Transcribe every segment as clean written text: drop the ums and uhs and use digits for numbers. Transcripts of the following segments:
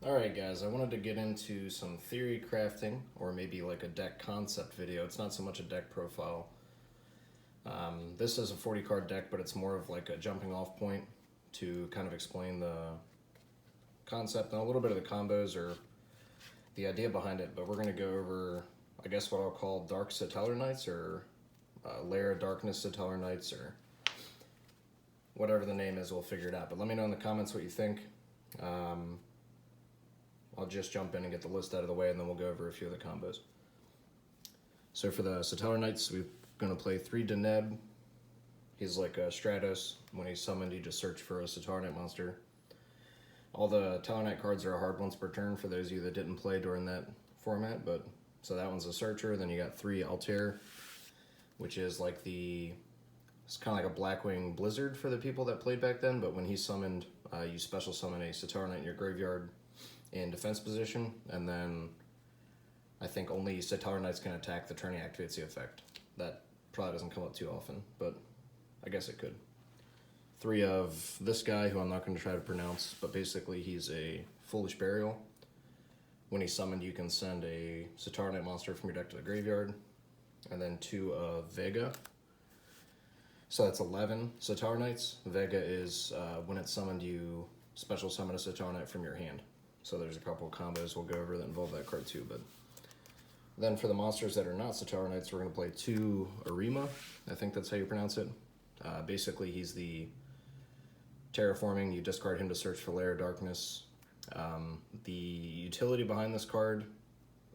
Alright guys, I wanted to get into some theory crafting, or maybe like a deck concept video. It's not so much a deck profile. This is a 40 card deck, but it's more of like a jumping off point to kind of explain the concept and a little bit of the combos or the idea behind it. But we're going to go over, I guess, what I'll call Dark Satellarknights, or Lair of Darkness Satellarknights, or whatever the name is, we'll figure it out. But let me know in the comments what you think. I'll just jump in and get the list out of the way, and then we'll go over a few of the combos. So for the Satellarknights, we're going to play 3 Deneb. He's like a Stratos. When he's summoned, you just search for a Satellarknight monster. All the Tellarknight cards are a hard once per turn for those of you that didn't play during that format. But so that one's a searcher. Then you got 3 Altair, which is like it's kind of like a Blackwing Blizzard for the people that played back then. But when he's summoned, you special summon a Satellarknight in your graveyard in defense position, and then I think only Satellarknights can attack the turn he activates the effect. That probably doesn't come up too often, but I guess it could. 3 of this guy, who I'm not going to try to pronounce, but basically he's a Foolish Burial. When he's summoned, you can send a Satellarknight monster from your deck to the graveyard, and then 2 of Vega. So that's 11 Satellarknights. Vega is, when it's summoned, you special summon a Satellarknight from your hand. So there's a couple of combos we'll go over that involve that card too. But then for the monsters that are not Satellarknights, we're going to play 2 Arima. I think that's how you pronounce it. Basically, he's the terraforming. You discard him to search for Lair of Darkness. The utility behind this card,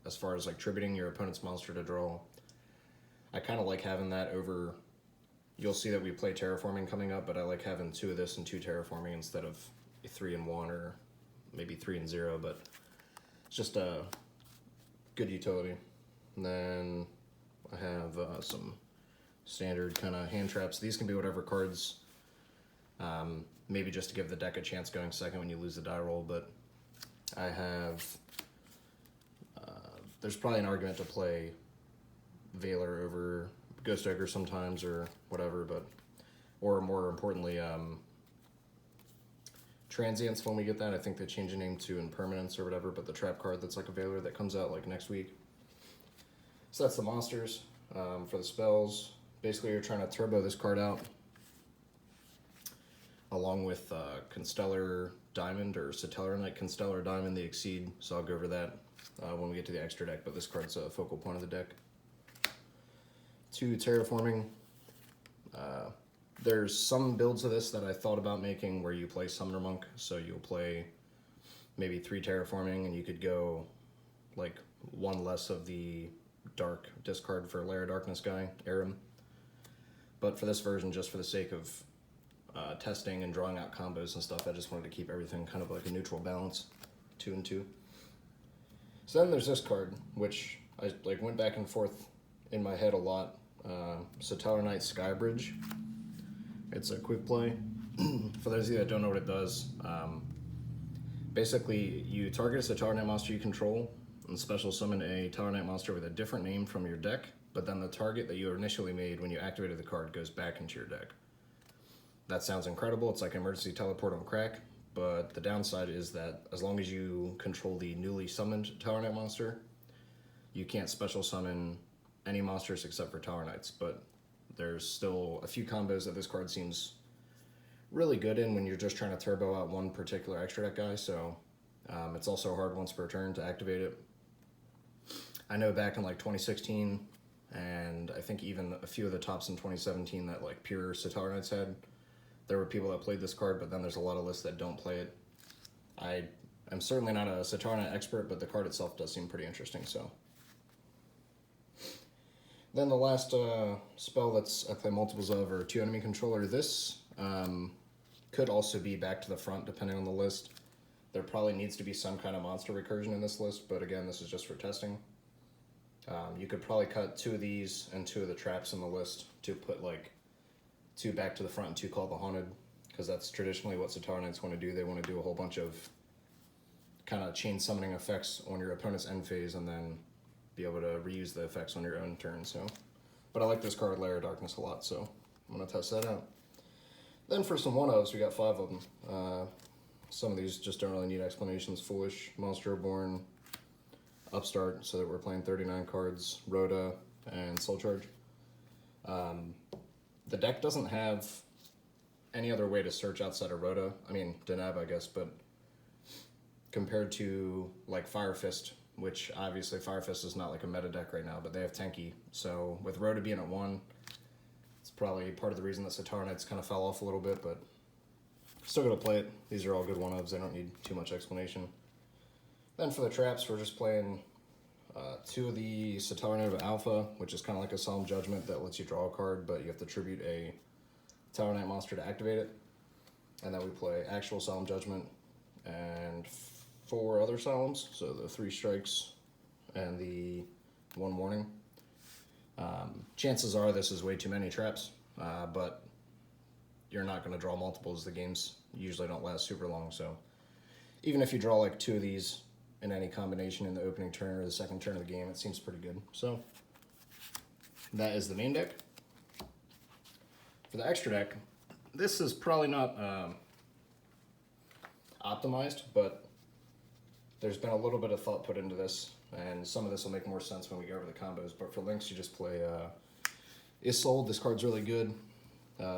as far as like tributing your opponent's monster to draw, I kind of like having that over. You'll see that we play terraforming coming up, but I like having 2 of this and 2 terraforming instead of 3 and 1, or maybe 3 and 0, but it's just a good utility. And then I have some standard kind of hand traps. These can be whatever cards, maybe just to give the deck a chance going second when you lose the die roll, but I have, there's probably an argument to play Veiler over Ghost Ogre sometimes, or whatever, but, or more importantly, Transients. When we get that, I think they change the name to Impermanence or whatever, but the trap card that's like a Veiler that comes out like next week. So that's the monsters. For the spells, basically you're trying to turbo this card out along with Constellar Diamond, or Satellarknight Constellar Diamond, the Exceed, so I'll go over that when we get to the extra deck, but this card's a focal point of the deck. 2 Terraforming. There's some builds of this that I thought about making where you play Summoner Monk, so you'll play maybe 3 Terraforming, and you could go like 1 less of the dark discard for Lair of Darkness guy, Aram. But for this version, just for the sake of testing and drawing out combos and stuff, I just wanted to keep everything kind of like a neutral balance, 2 and 2. So then there's this card, which I like went back and forth in my head a lot. Satellarknight Skybridge. It's a quick play. For those of you that don't know what it does, basically you target a Satellarknight monster you control and special summon a Tellarknight monster with a different name from your deck, but then the target that you initially made when you activated the card goes back into your deck. That sounds incredible. It's like an emergency teleport on crack, but the downside is that as long as you control the newly summoned Tellarknight monster, you can't special summon any monsters except for Tellarknights, but there's still a few combos that this card seems really good in when you're just trying to turbo out one particular extra deck guy, so it's also hard once per turn to activate it. I know back in like 2016, and I think even a few of the tops in 2017 that like pure Satellarknights had, there were people that played this card, but then there's a lot of lists that don't play it. I'm certainly not a Satellarknight expert, but the card itself does seem pretty interesting, so. Then the last spell that's I play multiples of, or 2 enemy controller. This could also be back to the front depending on the list. There probably needs to be some kind of monster recursion in this list, but again, this is just for testing. You could probably cut 2 of these and 2 of the traps in the list to put like 2 back to the front and 2 called the Haunted, because that's traditionally what Satellarknights want to do. They want to do a whole bunch of kind of chain summoning effects on your opponent's end phase and then be able to reuse the effects on your own turn. So, but I like this card, Lair of Darkness, a lot, so I'm going to test that out. Then for some 1-ofs, we got 5 of them. some of these just don't really need explanations. Foolish, Monster Reborn, Upstart, so that we're playing 39 cards, Rhoda, and Soul Charge. The deck doesn't have any other way to search outside of Rhoda. I mean, Deneb, I guess, but compared to like Fire Fist, which obviously Fire Fist is not like a meta deck right now, but they have Tenki. So with Rhoda being at 1, it's probably part of the reason that Satellarknights kind of fell off a little bit, but still gonna play it. These are all good one-ofs. They don't need too much explanation. Then for the traps, we're just playing 2 of the Satellarknight Alpha, which is kind of like a Solemn Judgment that lets you draw a card, but you have to tribute a Satellarknight monster to activate it. And then we play actual Solemn Judgment and 4 other Solemns, so the 3 strikes and the 1 warning. Chances are this is way too many traps, but you're not going to draw multiples. The games usually don't last super long, so even if you draw like 2 of these in any combination in the opening turn or the second turn of the game, it seems pretty good. So that is the main deck. For the extra deck, this is probably not optimized, but there's been a little bit of thought put into this, and some of this will make more sense when we go over the combos. But for links, you just play Isolde. This card's really good.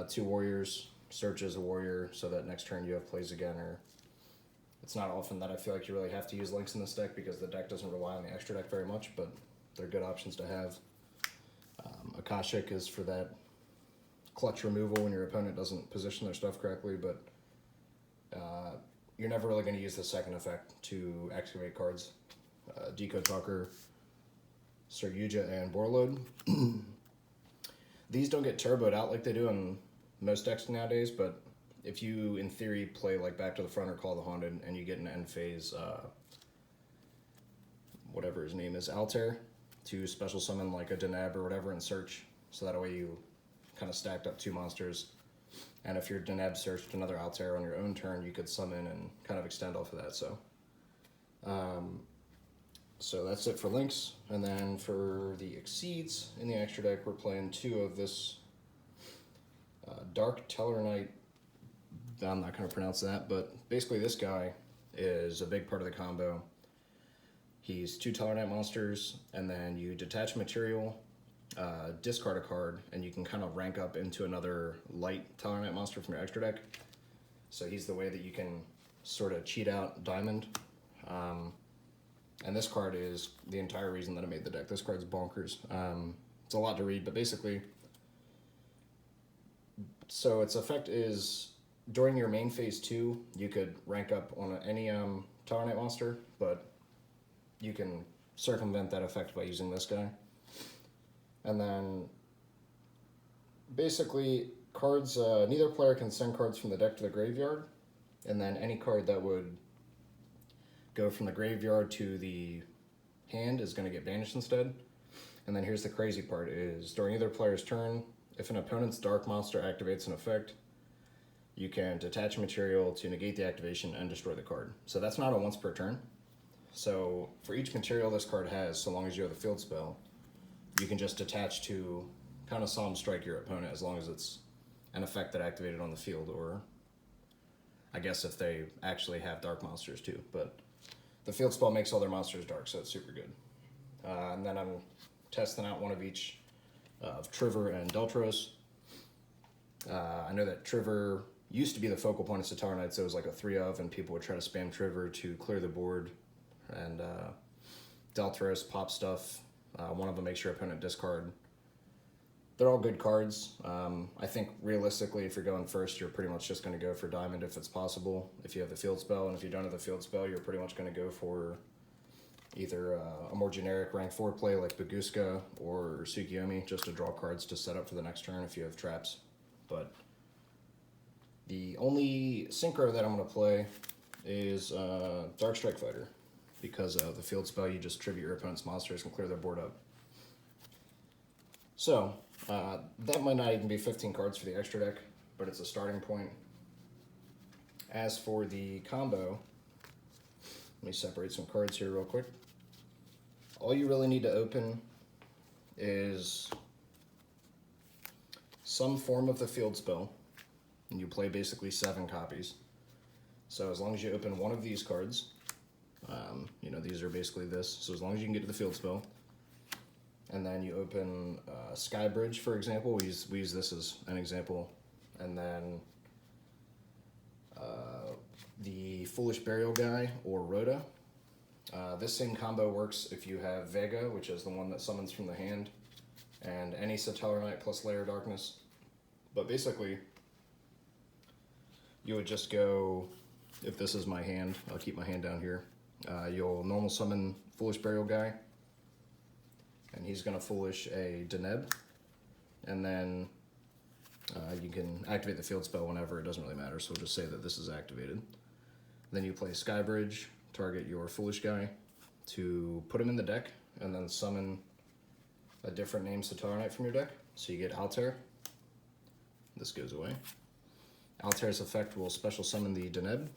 2 warriors, search as a warrior, so that next turn you have plays again. Or it's not often that I feel like you really have to use links in this deck because the deck doesn't rely on the extra deck very much, but they're good options to have. Akashic is for that clutch removal when your opponent doesn't position their stuff correctly, but you're never really going to use the second effect to activate cards. Decode Talker, Sir Yugioh, and Borload. These don't get turboed out like they do in most decks nowadays, but if you, in theory, play like Back to the Front or Call the Haunted, and you get an end phase, whatever his name is, Altair, to special summon like a Deneb or whatever and search, so that way you kind of stacked up 2 monsters. And if your Deneb searched another Altair on your own turn, you could summon and kind of extend off of that. So that's it for links. And then for the Exceeds in the extra deck, we're playing 2 of this Dark Tellarknight. I'm not going to pronounce that, but basically this guy is a big part of the combo. He's 2 Tellarknight monsters, and then you detach material, discard a card, and you can kind of rank up into another light Tellarknight monster from your extra deck. So he's the way that you can sort of cheat out Diamond. And this card is the entire reason that I made the deck. This card's bonkers. It's a lot to read, but basically, so its effect is during your main phase 2, you could rank up on any Tellarknight monster, but you can circumvent that effect by using this guy. And then basically cards, neither player can send cards from the deck to the graveyard, and then any card that would go from the graveyard to the hand is going to get banished instead. And then here's the crazy part is during either player's turn, if an opponent's dark monster activates an effect, you can detach material to negate the activation and destroy the card. So that's not a once per turn. So for each material this card has, so long as you have a field spell, you can just detach to kind of Solemn Strike your opponent as long as it's an effect that activated on the field, or I guess if they actually have dark monsters too. But the field spell makes all their monsters dark, so it's super good. And then I'm testing out one of each of Trivor and Deltros. I know that Trivor used to be the focal point of Satellarknight, so it was like a 3 of, and people would try to spam Trivor to clear the board. And Deltros, pop stuff. One of them makes your opponent discard. They're all good cards. I think realistically, if you're going first, you're pretty much just going to go for Diamond if it's possible, if you have the field spell. And if you don't have the field spell, you're pretty much going to go for either a more generic rank 4 play like Baguska or Tsukiyomi, just to draw cards to set up for the next turn if you have traps. But the only synchro that I'm going to play is Dark Strike Fighter, because of the field spell, you just tribute your opponent's monsters and clear their board up. So, that might not even be 15 cards for the extra deck, but it's a starting point. As for the combo, let me separate some cards here real quick. All you really need to open is some form of the field spell, and you play basically 7 copies. So as long as you open one of these cards, you know, these are basically this. So as long as you can get to the field spell, and then you open Sky Bridge, for example. We use this as an example, and then the Foolish Burial guy or Rhoda. This same combo works if you have Vega, which is the one that summons from the hand, and any Satellarknight plus Lair of Darkness. But basically, you would just go, if this is my hand, I'll keep my hand down here, you'll normal summon Foolish Burial guy, and he's going to Foolish a Deneb, and then you can activate the field spell whenever, it doesn't really matter, so we'll just say that this is activated. Then you play Skybridge, target your Foolish guy to put him in the deck, and then summon a different name Satellarknight from your deck. So you get Altair. This goes away. Altair's effect will special summon the Deneb.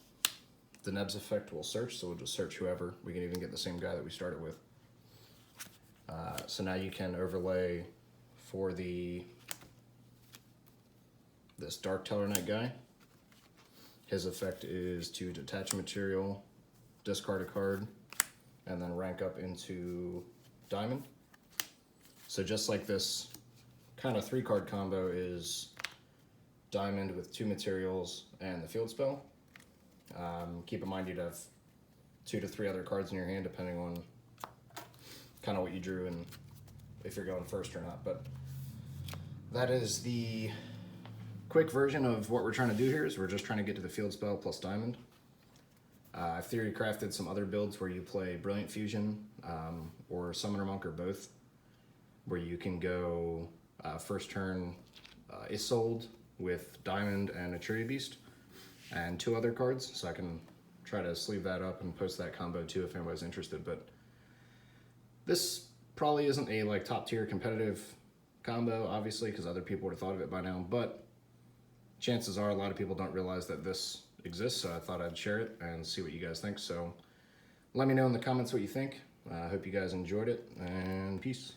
Deneb's effect will search, so we'll just search whoever. We can even get the same guy that we started with. So now you can overlay for this Dark Tellarknight guy. His effect is to detach a material, discard a card, and then rank up into Diamond. So just like this kind of 3-card combo is Diamond with 2 materials and the field spell. Keep in mind you'd have 2 to 3 other cards in your hand depending on kind of what you drew and if you're going first or not. But that is the quick version of what we're trying to do here. Is we're just trying to get to the field spell plus Diamond. I've theory crafted some other builds where you play Brilliant Fusion or Summoner Monk or both, where you can go first turn Isolde with Diamond and a Tree Beast and 2 other cards, so I can try to sleeve that up and post that combo too if anybody's interested. But this probably isn't a like top tier competitive combo, obviously, because other people would have thought of it by now, but chances are a lot of people don't realize that this exists, so I thought I'd share it and see what you guys think. So let me know in the comments what you think. I hope you guys enjoyed it, and peace.